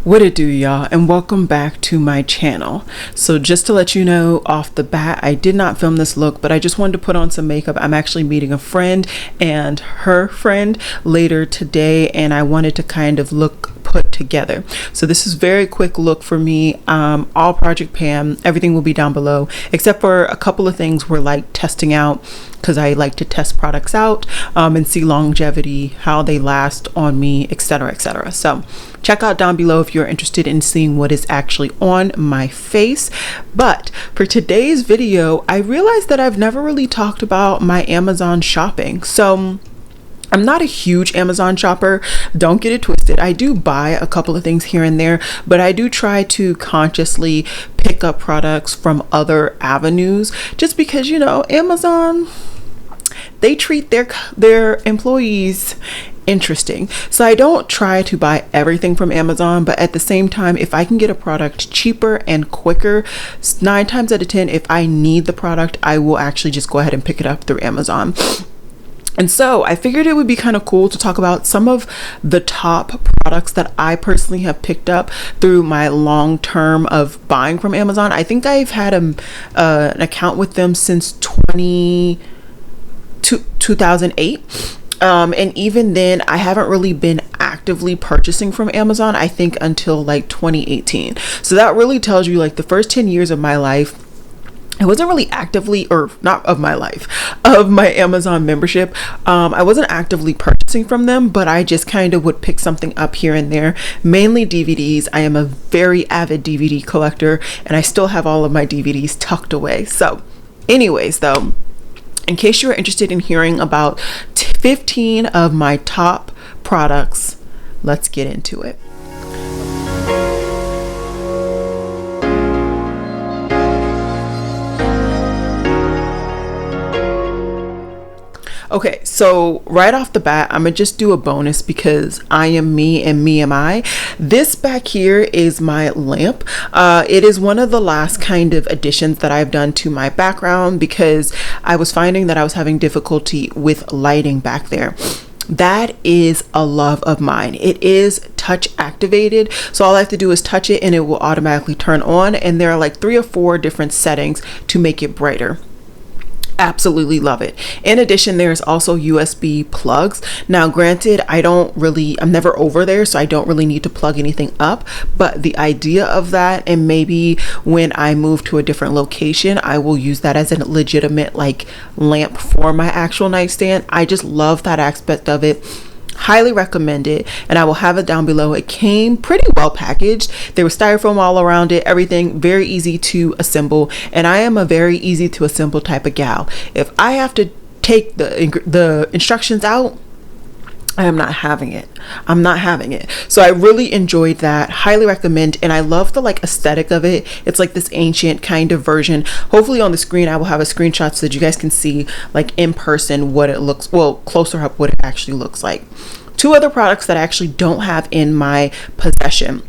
What it do, y'all, and welcome back to my channel. So just to let you know off the bat, I did not film this look, but I just wanted to put on some makeup. I'm actually meeting a friend and her friend later today, and I wanted to kind of look put together. So this is very quick look for me. All Project Pam, everything will be down below, except for a couple of things we're like testing out, because I like to test products out and see longevity, how they last on me, etc, etc. So check out down below if you're interested in seeing what is actually on my face. But for today's video, I realized that I've never really talked about my Amazon shopping. So I'm not a huge Amazon shopper, don't get it twisted. I do buy a couple of things here and there, but I do try to consciously pick up products from other avenues, just because, you know, Amazon, they treat their employees interesting. So I don't try to buy everything from Amazon, but at the same time, if I can get a product cheaper and quicker, 9 times out of 10, if I need the product, I will actually just go ahead and pick it up through Amazon. And so I figured it would be kind of cool to talk about some of the top products that I personally have picked up through my long term of buying from Amazon. I think I've had an account with them since 2008. And even then, I haven't really been actively purchasing from Amazon, I think, until like 2018. So that really tells you, like, the first 10 years of my life, I wasn't really actively, or not of my life, of my Amazon membership. I wasn't actively purchasing from them, but I just kind of would pick something up here and there, mainly DVDs. I am a very avid DVD collector, and I still have all of my DVDs tucked away. So anyways, though, in case you're interested in hearing about 15 of my top products, let's get into it. Okay, so right off the bat, I'm gonna just do a bonus because I am me and me am I. This back here is my lamp. It is one of the last kind of additions that I've done to my background because I was finding that I was having difficulty with lighting back there. That is a love of mine. It is touch activated, so all I have to do is touch it and it will automatically turn on, and there are like 3 or 4 different settings to make it brighter. Absolutely love it. In addition, there's also USB plugs. Now granted, I'm never over there, so I don't really need to plug anything up, but the idea of that, and maybe when I move to a different location, I will use that as a legitimate like lamp for my actual nightstand. I just love that aspect of it. Highly recommend it, and I will have it down below. It came pretty well packaged. There was styrofoam all around it, everything very easy to assemble, and I am a very easy to assemble type of gal. If I have to take the instructions out, I am not having it. I'm not having it. So I really enjoyed that. Highly recommend. And I love the like aesthetic of it. It's like this ancient kind of version. Hopefully on the screen, I will have a screenshot so that you guys can see like in person what it looks, well, closer up what it actually looks like. 2 other products that I actually don't have in my possession.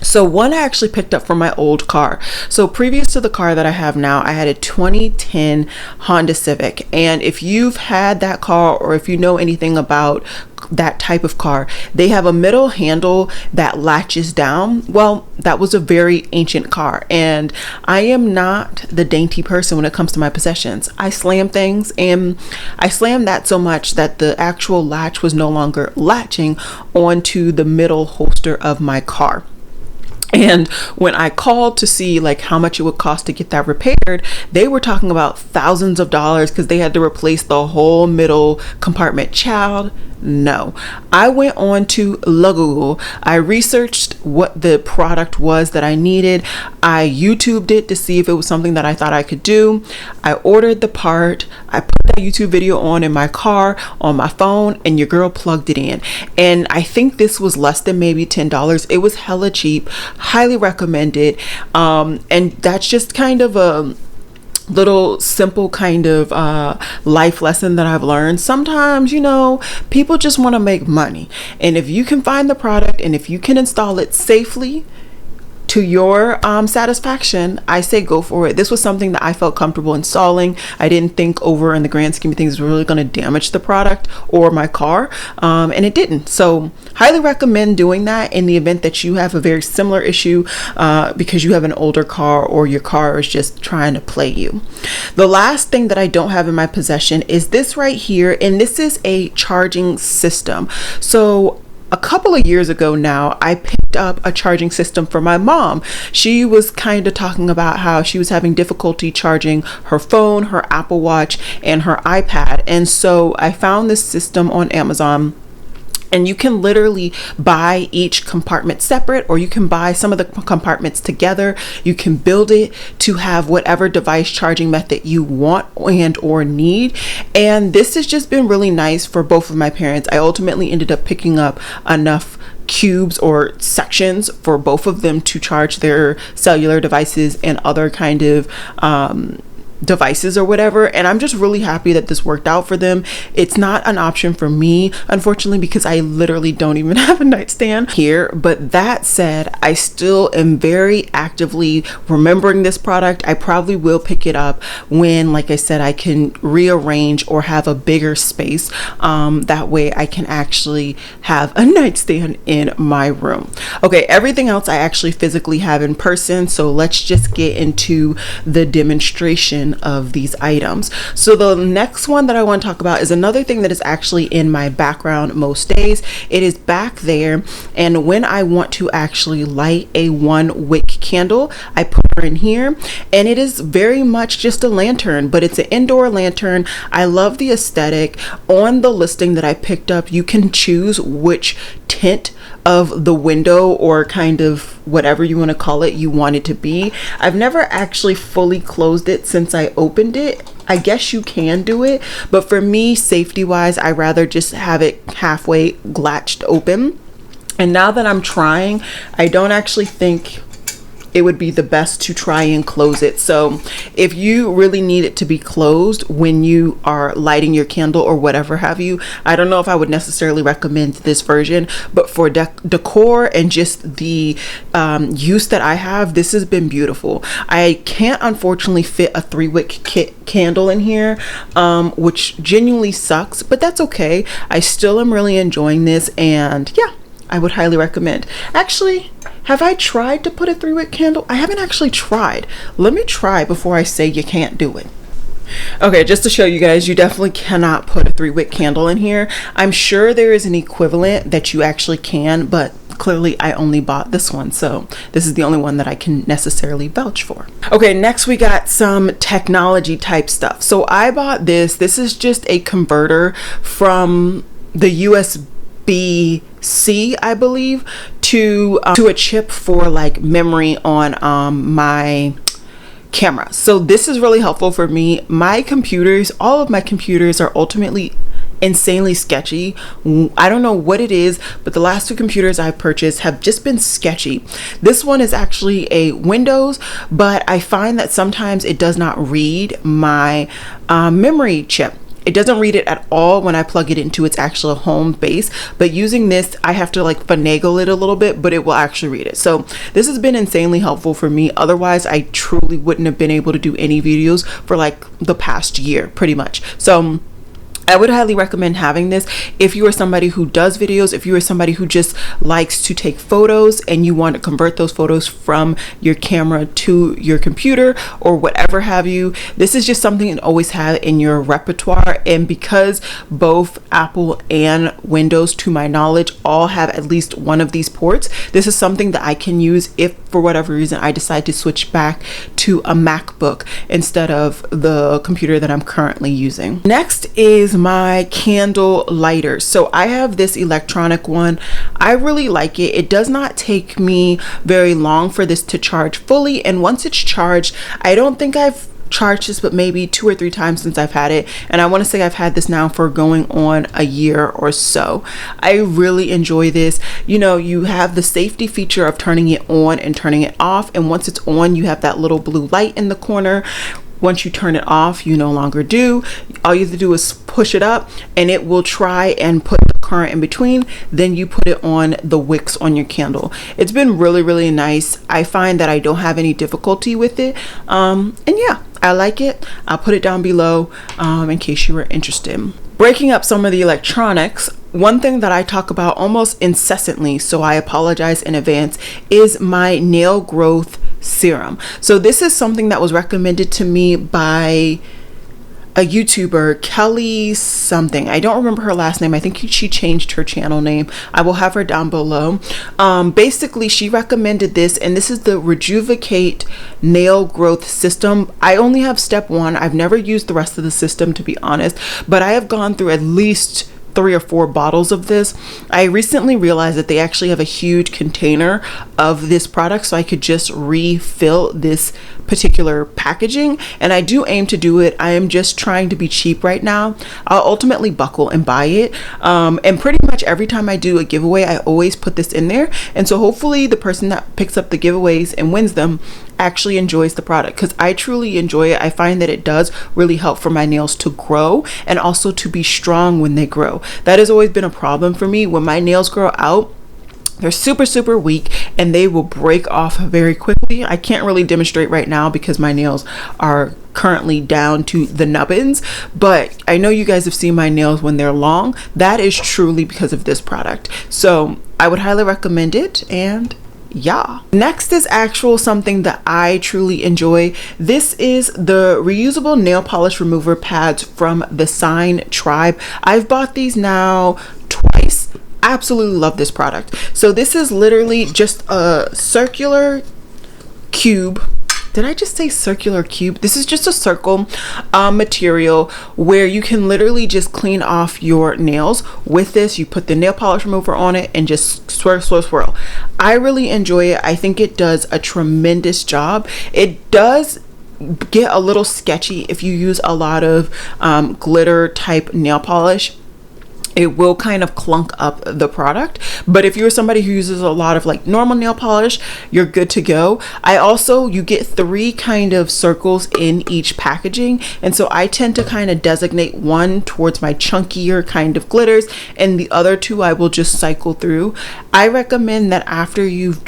So one I actually picked up from my old car. So previous to the car that I have now, I had a 2010 Honda Civic. And if you've had that car, or if you know anything about that type of car, they have a middle handle that latches down. Well, that was a very ancient car, and I am not the dainty person when it comes to my possessions. I slam things, and I slammed that so much that the actual latch was no longer latching onto the middle holster of my car. And when I called to see like how much it would cost to get that repaired, they were talking about thousands of dollars because they had to replace the whole middle compartment. Child, no. I went on to Google. I researched what the product was that I needed. I YouTubed it to see if it was something that I thought I could do. I ordered the part. I put that YouTube video on in my car, on my phone, and your girl plugged it in. And I think this was less than maybe $10. It was hella cheap. Highly recommend it. And that's just kind of a little simple kind of life lesson that I've learned. Sometimes, you know, people just want to make money, and if you can find the product and if you can install it safely, to your satisfaction, I say go for it. This was something that I felt comfortable installing. I didn't think over in the grand scheme of things it was really going to damage the product or my car, and it didn't. So highly recommend doing that in the event that you have a very similar issue because you have an older car or your car is just trying to play you. The last thing that I don't have in my possession is this right here, and this is a charging system. So a couple of years ago now, I picked up a charging system for my mom. She was kind of talking about how she was having difficulty charging her phone, her Apple Watch, and her iPad. And so I found this system on Amazon. And you can literally buy each compartment separate, or you can buy some of the compartments together. You can build it to have whatever device charging method you want and or need. And this has just been really nice for both of my parents. I ultimately ended up picking up enough cubes or sections for both of them to charge their cellular devices and other kind of devices or whatever, and I'm just really happy that this worked out for them. It's not an option for me, unfortunately, because I literally don't even have a nightstand here. But that said, I still am very actively remembering this product. I probably will pick it up when, like I said, I can rearrange or have a bigger space. That way I can actually have a nightstand in my room. Okay, everything else I actually physically have in person, so let's just get into the demonstration of these items. So the next one that I want to talk about is another thing that is actually in my background most days. It is back there, and when I want to actually light a 1-wick candle, I put her in here, and it is very much just a lantern, but it's an indoor lantern. I love the aesthetic. On the listing that I picked up, you can choose which tint of the window or kind of whatever you want to call it you want it to be. I've never actually fully closed it since I opened it. I guess you can do it, but for me, safety wise, I rather just have it halfway latched open. And now that I'm trying, I don't actually think it would be the best to try and close it. So if you really need it to be closed when you are lighting your candle or whatever have you, I don't know if I would necessarily recommend this version, but for decor and just the use that I have, this has been beautiful. I can't unfortunately fit a 3-wick candle in here, which genuinely sucks, but that's okay. I still am really enjoying this, and yeah, I would highly recommend. Actually, have I tried to put a 3-wick candle? I haven't actually tried. Let me try before I say you can't do it. Okay, just to show you guys, you definitely cannot put a 3-wick candle in here. I'm sure there is an equivalent that you actually can, but clearly I only bought this one, so this is the only one that I can necessarily vouch for. Okay, next we got some technology type stuff. So I bought this. This is just a converter from the USBC, I believe, to a chip for like memory on my camera. So this is really helpful for me. My computers, all of my computers are ultimately insanely sketchy. I don't know what it is, but the last 2 computers I've purchased have just been sketchy. This one is actually a Windows, but I find that sometimes it does not read my memory chip. It doesn't read it at all when I plug it into its actual home base, but using this, I have to like finagle it a little bit, but it will actually read it. So this has been insanely helpful for me. Otherwise, I truly wouldn't have been able to do any videos for like the past year, pretty much. So I would highly recommend having this if you are somebody who does videos, if you are somebody who just likes to take photos and you want to convert those photos from your camera to your computer or whatever have you. This is just something to always have in your repertoire, and because both Apple and Windows, to my knowledge, all have at least one of these ports, this is something that I can use if for whatever reason I decide to switch back to a MacBook instead of the computer that I'm currently using. Next is my candle lighter. So I have this electronic one. I really like it. It does not take me very long for this to charge fully, and once it's charged, I don't think I've charged this but maybe 2 or 3 times since I've had it, and I want to say I've had this now for going on a year or so. I really enjoy this. You know, you have the safety feature of turning it on and turning it off, and once it's on, you have that little blue light in the corner. Once you turn it off, you no longer do. All you have to do is push it up and it will try and put the current in between, then you put it on the wicks on your candle. It's been really, really nice. I find that I don't have any difficulty with it. And yeah, I like it. I'll put it down below in case you were interested. Breaking up some of the electronics, one thing that I talk about almost incessantly, so I apologize in advance, is my nail growth serum. So this is something that was recommended to me by a YouTuber, Kelly something. I don't remember her last name. I think she changed her channel name. I will have her down below. Basically, she recommended this, and this is the Rejuvicate Nail Growth System. I only have step 1. I've never used the rest of the system, to be honest, but I have gone through at least 3 or 4 bottles of this. I recently realized that they actually have a huge container of this product, so I could just refill this particular packaging, and I do aim to do it. I am just trying to be cheap right now. I'll ultimately buckle and buy it, and pretty much every time I do a giveaway, I always put this in there, and so hopefully the person that picks up the giveaways and wins them actually enjoys the product, because I truly enjoy it. I find that it does really help for my nails to grow and also to be strong when they grow. That has always been a problem for me. When my nails grow out, they're super weak and they will break off very quickly. I can't really demonstrate right now because my nails are currently down to the nubbins, but I know you guys have seen my nails when they're long. That is truly because of this product. So I would highly recommend it. And yeah, next is something that I truly enjoy. This is the reusable nail polish remover pads from the Sign Tribe. I've bought these now twice. Absolutely love this product. So this is literally just a circular cube. Did I just say circular cube? This is just a circle material where you can literally just clean off your nails with this. You put the nail polish remover on it and just swirl. I really enjoy it. I think it does a tremendous job. It does get a little sketchy if you use a lot of glitter type nail polish. It will kind of clunk up the product, but if you're somebody who uses a lot of like normal nail polish, you're good to go. You get 3 kind of circles in each packaging, and so I tend to kind of designate one towards my chunkier kind of glitters, and the other 2 I will just cycle through. I recommend that after you've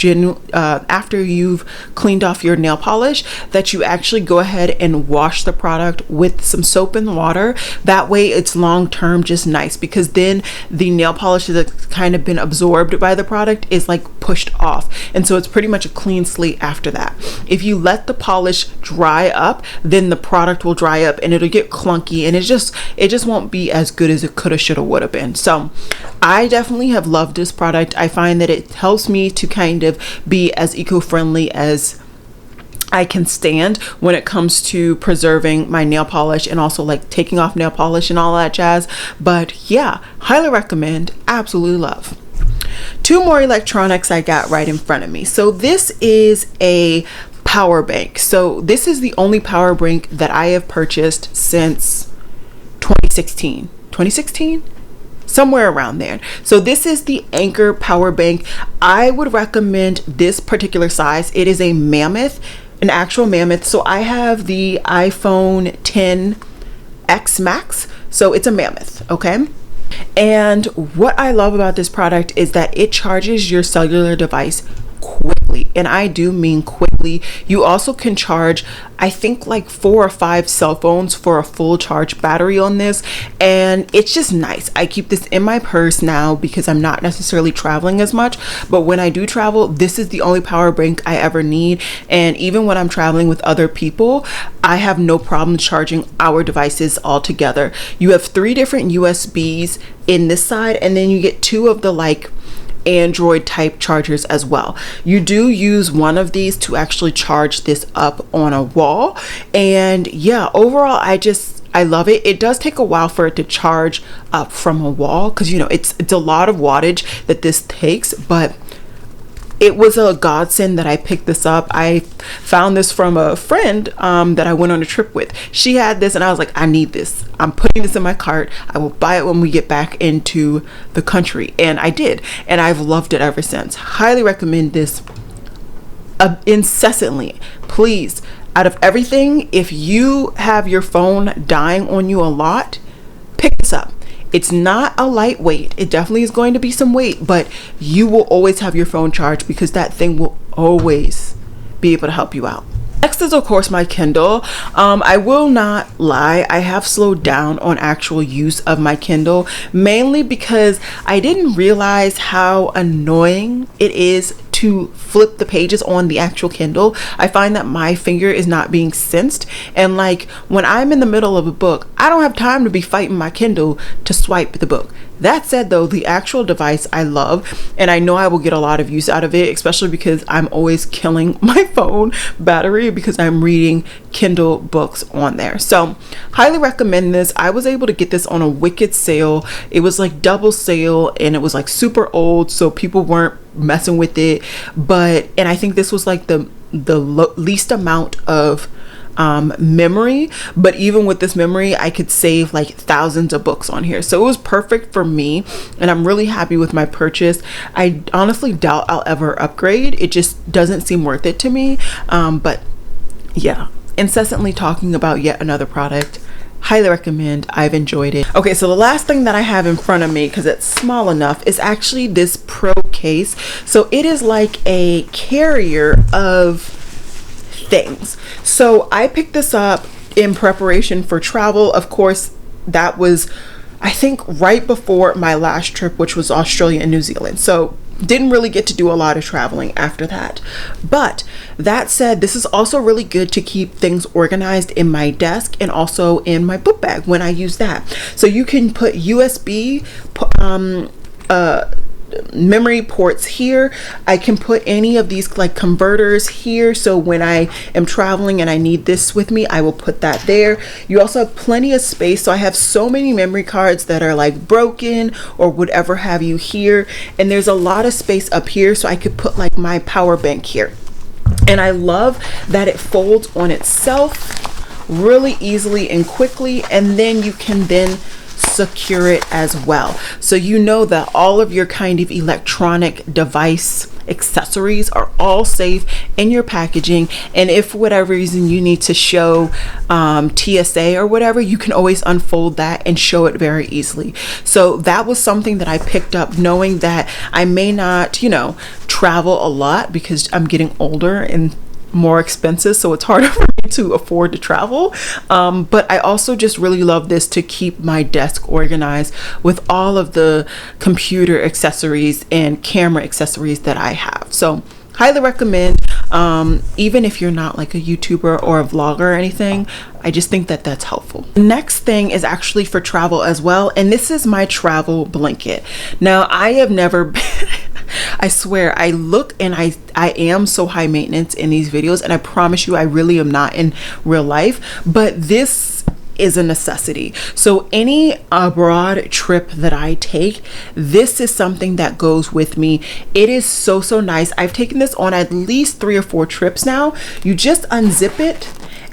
cleaned off your nail polish, that you actually go ahead and wash the product with some soap and water. That way it's long term just nice, because then the nail polish that's kind of been absorbed by the product is like pushed off, and so it's pretty much a clean slate after that. If you let the polish dry up, then the product will dry up and it'll get clunky, and it just won't be as good as it coulda, shoulda, woulda been. So I definitely have loved this product. I find that it helps me to kind of be as eco-friendly as I can stand when it comes to preserving my nail polish and also like taking off nail polish and all that jazz. But yeah, highly recommend, absolutely love. 2 more electronics I got right in front of me. So this is a power bank. So this is the only power bank that I have purchased since 2016, somewhere around there. So this is the Anker power bank. I would recommend this particular size. It is a mammoth, an actual mammoth. So I have the iPhone 10X Max, so it's a mammoth, okay? And what I love about this product is that it charges your cellular device quickly, and I do mean quickly. You also can charge, I think, like 4 or 5 cell phones for a full charge battery on this, and it's just nice. I keep this in my purse now because I'm not necessarily traveling as much, but when I do travel, this is the only power bank I ever need. And even when I'm traveling with other people, I have no problem charging our devices all together. You have 3 different USBs in this side, and then you get 2 of the like Android type chargers as well. You do use one of these to actually charge this up on a wall, and yeah, overall I love it. It does take a while for it to charge up from a wall because, you know, it's a lot of wattage that this takes, but it was a godsend that I picked this up. I found this from a friend that I went on a trip with. She had this and I was like, I need this. I'm putting this in my cart. I will buy it when we get back into the country. And I did. And I've loved it ever since. Highly recommend this incessantly. Please, out of everything, if you have your phone dying on you a lot, pick this up. It's not a lightweight. It definitely is going to be some weight, but you will always have your phone charged because that thing will always be able to help you out. Next is of course my Kindle. I will not lie, I have slowed down on actual use of my Kindle, mainly because I didn't realize how annoying it is to flip the pages on the actual Kindle. I find that my finger is not being sensed, and like when I'm in the middle of a book, I don't have time to be fighting my Kindle to swipe the book. That said though, the actual device I love, and I know I will get a lot of use out of it, especially because I'm always killing my phone battery because I'm reading Kindle books on there. So highly recommend this. I was able to get this on a wicked sale. It was like double sale, and it was like super old, so people weren't messing with it. And I think this was like the least amount of memory, but even with this memory I could save like thousands of books on here, so it was perfect for me, and I'm really happy with my purchase. I honestly doubt I'll ever upgrade. It just doesn't seem worth it to me, but yeah, incessantly talking about yet another product. Highly recommend. I've enjoyed it. Okay, so the last thing that I have in front of me, because it's small enough, is actually this Pro case. So it is like a carrier of things. So I picked this up in preparation for travel. Of course, that was, I think, right before my last trip, which was Australia and New Zealand. So didn't really get to do a lot of traveling after that. But that said, this is also really good to keep things organized in my desk and also in my book bag when I use that. So you can put USB memory ports here. I can put any of these like converters here, so when I am traveling and I need this with me, I will put that there. You also have plenty of space, so I have so many memory cards that are like broken or whatever have you here, and there's a lot of space up here, so I could put like my power bank here. And I love that it folds on itself really easily and quickly, and then you can then secure it as well, so you know that all of your kind of electronic device accessories are all safe in your packaging, and if for whatever reason you need to show TSA or whatever, you can always unfold that and show it very easily. So that was something that I picked up knowing that I may not, you know, travel a lot because I'm getting older and more expensive, so it's harder for me to afford to travel, but I also just really love this to keep my desk organized with all of the computer accessories and camera accessories that I have. So highly recommend, even if you're not like a YouTuber or a vlogger or anything. I just think that that's helpful. The next thing is actually for travel as well, and this is my travel blanket. Now I have never been I swear, I look and I am so high maintenance in these videos, and I promise you I really am not in real life, but this is a necessity. So any abroad trip that I take, this is something that goes with me. It is so nice. I've taken this on at least 3 or 4 trips now. You just unzip it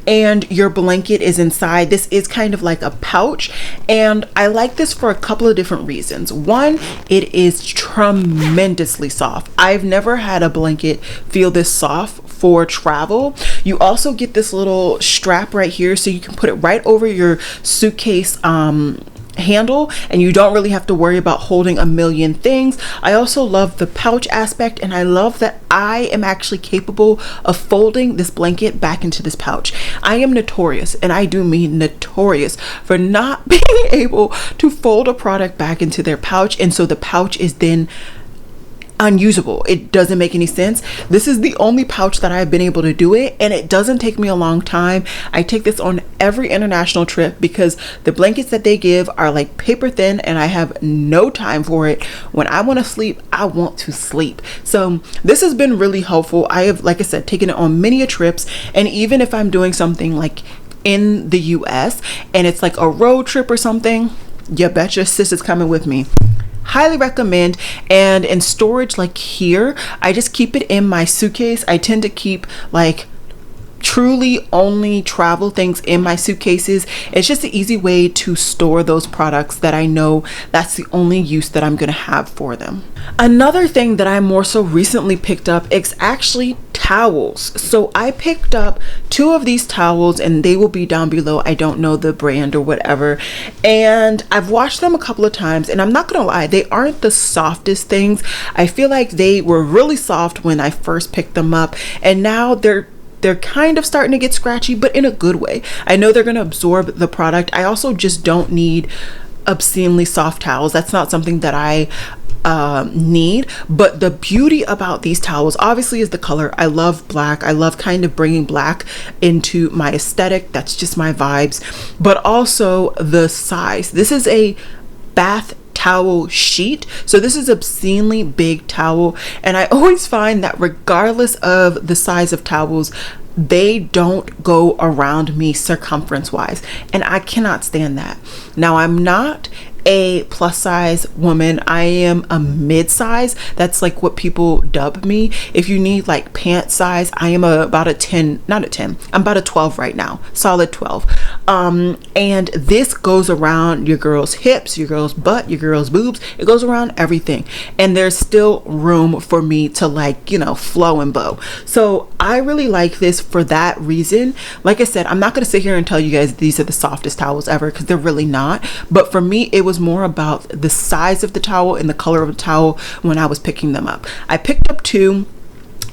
and your blanket is inside. This is kind of like a pouch, and I like this for a couple of different reasons. One, it is tremendously soft. I've never had a blanket feel this soft for travel. You also get this little strap right here, so you can put it right over your suitcase handle, and you don't really have to worry about holding a million things. I also love the pouch aspect, and I love that I am actually capable of folding this blanket back into this pouch. I am notorious, and I do mean notorious, for not being able to fold a product back into their pouch, and so the pouch is then unusable. It doesn't make any sense. This is the only pouch that I've been able to do it, and it doesn't take me a long time. I take this on every international trip because the blankets that they give are like paper thin, and I have no time for it. When I want to sleep, I want to sleep. So this has been really helpful. I have, like I said, taken it on many trips, and even if I'm doing something like in the US and it's like a road trip or something, you betcha sis is coming with me. Highly recommend. And in storage, like here, I just keep it in my suitcase. I tend to keep like truly only travel things in my suitcases. It's just an easy way to store those products that I know that's the only use that I'm gonna have for them. Another thing that I more so recently picked up is actually towels. So I picked up 2 of these towels, and they will be down below. I don't know the brand or whatever, and I've washed them a couple of times, and I'm not gonna lie, they aren't the softest things. I feel like they were really soft when I first picked them up, and now they're kind of starting to get scratchy, but in a good way. I know they're gonna absorb the product. I also just don't need obscenely soft towels. That's not something that I need. But the beauty about these towels obviously is the color. I love black. I love kind of bringing black into my aesthetic. That's just my vibes. But also the size. This is a bath towel sheet, so this is obscenely big towel, and I always find that regardless of the size of towels, they don't go around me circumference wise, and I cannot stand that. Now, I'm not a plus size woman. I am a mid size. That's like what people dub me. If you need like pant size, I am about a 10, not a 10, I'm about a 12 right now, solid 12. And this goes around your girl's hips, your girl's butt, your girl's boobs. It goes around everything, and there's still room for me to, like, you know, flow and bow. So I really like this for that reason. Like I said, I'm not going to sit here and tell you guys these are the softest towels ever, because they're really not. But for me, it was more about the size of the towel and the color of the towel when I was picking them up. I picked up 2,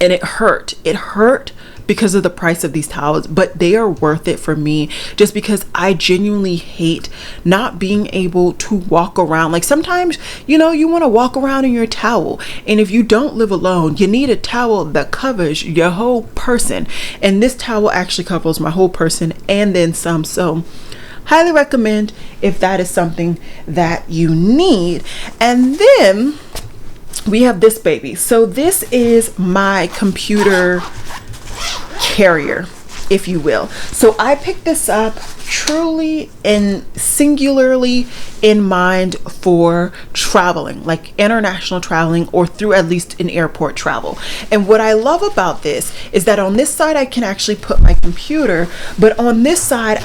and it hurt. It hurt because of the price of these towels, but they are worth it for me, just because I genuinely hate not being able to walk around. Like, sometimes, you know, you want to walk around in your towel, and if you don't live alone, you need a towel that covers your whole person, and this towel actually covers my whole person and then some. So highly recommend if that is something that you need. And then we have this baby. So this is my computer carrier, if you will. So I picked this up truly and singularly in mind for traveling, like international traveling, or through at least an airport travel. And what I love about this is that on this side I can actually put my computer, but on this side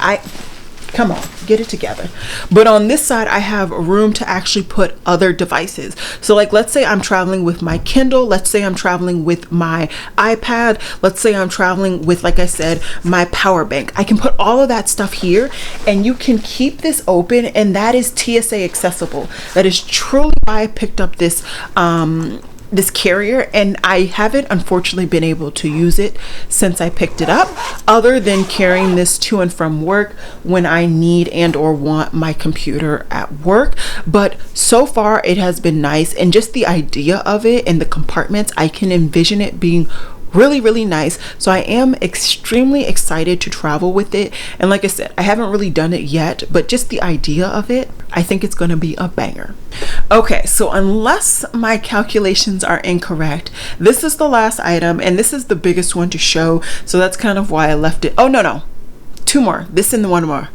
come on, get it together. But on this side, I have room to actually put other devices. So like, let's say I'm traveling with my Kindle. Let's say I'm traveling with my iPad. Let's say I'm traveling with, like I said, my power bank. I can put all of that stuff here, and you can keep this open, and that is TSA accessible. That is truly why I picked up this this carrier, and I haven't unfortunately been able to use it since I picked it up, other than carrying this to and from work when I need and or want my computer at work. But so far it has been nice, and just the idea of it and the compartments, I can envision it being really nice. So I am extremely excited to travel with it. And like I said, I haven't really done it yet, but just the idea of it, I think it's going to be a banger. Okay, so unless my calculations are incorrect, this is the last item, and this is the biggest one to show, so that's kind of why I left it. Oh no, 2 more, this and the 1 more.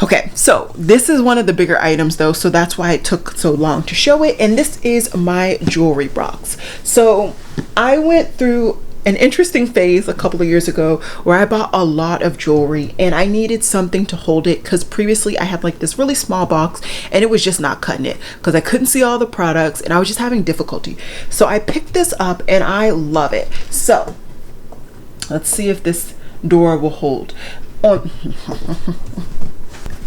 Okay, so this is one of the bigger items though, so that's why it took so long to show it. And this is my jewelry box. So I went through an interesting phase a couple of years ago where I bought a lot of jewelry, and I needed something to hold it, because previously I had like this really small box and it was just not cutting it, because I couldn't see all the products and I was just having difficulty. So I picked this up and I love it. So let's see if this door will hold.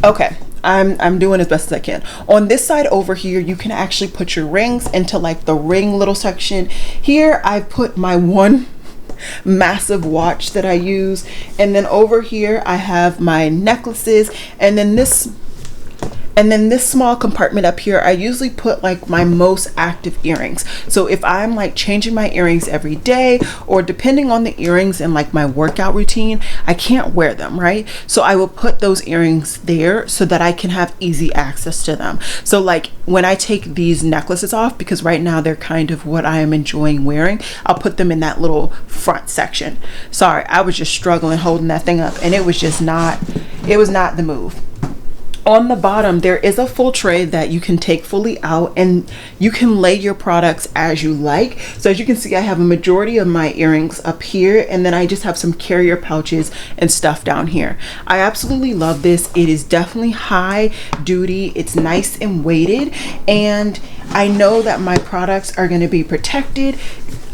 Okay, I'm doing as best as I can. On this side over here, you can actually put your rings into like the ring little section. Here I put my one massive watch that I use, and then over here I have my necklaces, and then this small compartment up here, I usually put like my most active earrings. So if I'm like changing my earrings every day, or depending on the earrings and like my workout routine, I can't wear them, right? So I will put those earrings there so that I can have easy access to them. So like when I take these necklaces off, because right now they're kind of what I am enjoying wearing, I'll put them in that little front section. Sorry, I was just struggling holding that thing up, and it was just not, it was not the move. On the bottom, there is a full tray that you can take fully out, and you can lay your products as you like. So as you can see, I have a majority of my earrings up here, and then I just have some carrier pouches and stuff down here. I absolutely love this. It is definitely high duty. It's nice and weighted, and I know that my products are going to be protected.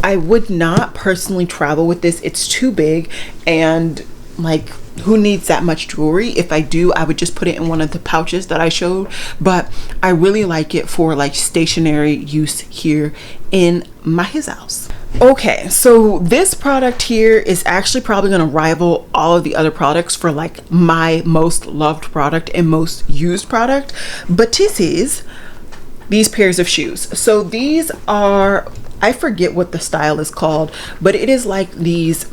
I would not personally travel with this. It's too big, and like, who needs that much jewelry? If I do, I would just put it in one of the pouches that I showed, but I really like it for like stationary use here in my house. Okay, so this product here is actually probably going to rival all of the other products for like my most loved product and most used product, but this is these pairs of shoes. So these are, I forget what the style is called, but it is like these,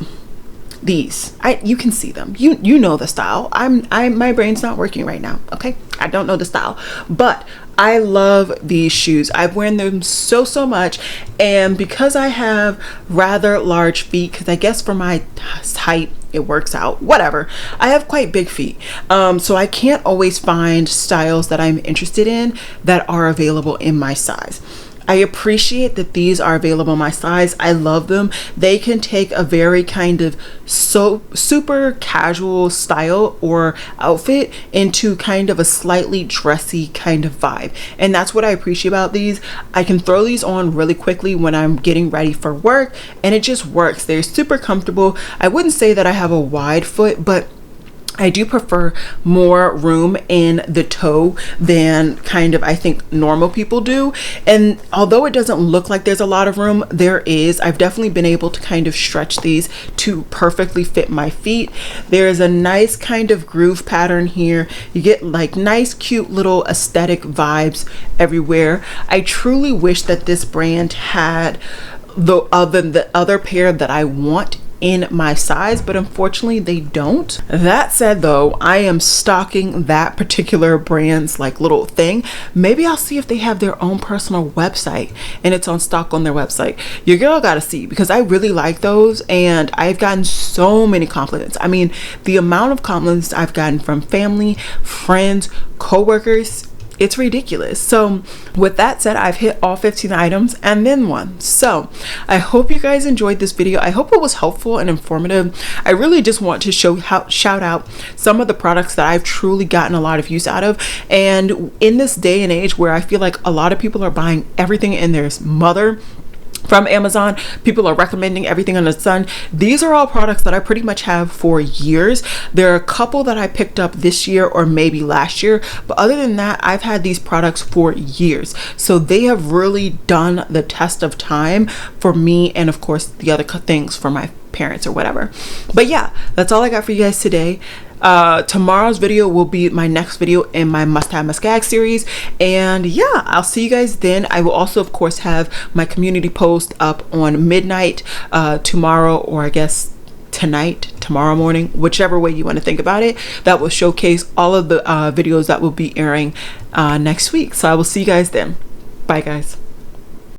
you can see them, you know the style. My brain's not working right now, okay? I don't know the style, but I love these shoes. I've worn them so much, and because I have rather large feet, because I guess for my height it works out, whatever, I have quite big feet, so I can't always find styles that I'm interested in that are available in my size. I appreciate that these are available in my size. I love them. They can take a very kind of super casual style or outfit into kind of a slightly dressy kind of vibe. And that's what I appreciate about these. I can throw these on really quickly when I'm getting ready for work, and it just works. They're super comfortable. I wouldn't say that I have a wide foot, but I do prefer more room in the toe than kind of I think normal people do. And although it doesn't look like there's a lot of room, there is. I've definitely been able to kind of stretch these to perfectly fit my feet. There's a nice kind of groove pattern here. You get like nice cute little aesthetic vibes everywhere. I truly wish that this brand had the other pair that I want in my size, but unfortunately they don't. That said though, I am stalking that particular brand's like little thing. Maybe I'll see if they have their own personal website and it's on stock on their website. Your girl gotta see, because I really like those, and I've gotten so many compliments. I mean, the amount of compliments I've gotten from family, friends, co-workers, it's ridiculous. So with that said, I've hit all 15 items and then one. So I hope you guys enjoyed this video. I hope it was helpful and informative. I really just want to shout out some of the products that I've truly gotten a lot of use out of. And in this day and age where I feel like a lot of people are buying everything in their mother from Amazon, people are recommending everything under the sun. These are all products that I pretty much have for years. There are a couple that I picked up this year or maybe last year, but other than that, I've had these products for years. So they have really done the test of time for me, and of course the other things for my parents or whatever. But yeah, that's all I got for you guys today. Tomorrow's video will be my next video in my must gag series, and yeah, I'll see you guys then. I will also of course have my community post up on midnight tomorrow, or I guess tonight, tomorrow morning, whichever way you want to think about it, that will showcase all of the videos that will be airing next week. So I will see you guys then. Bye guys.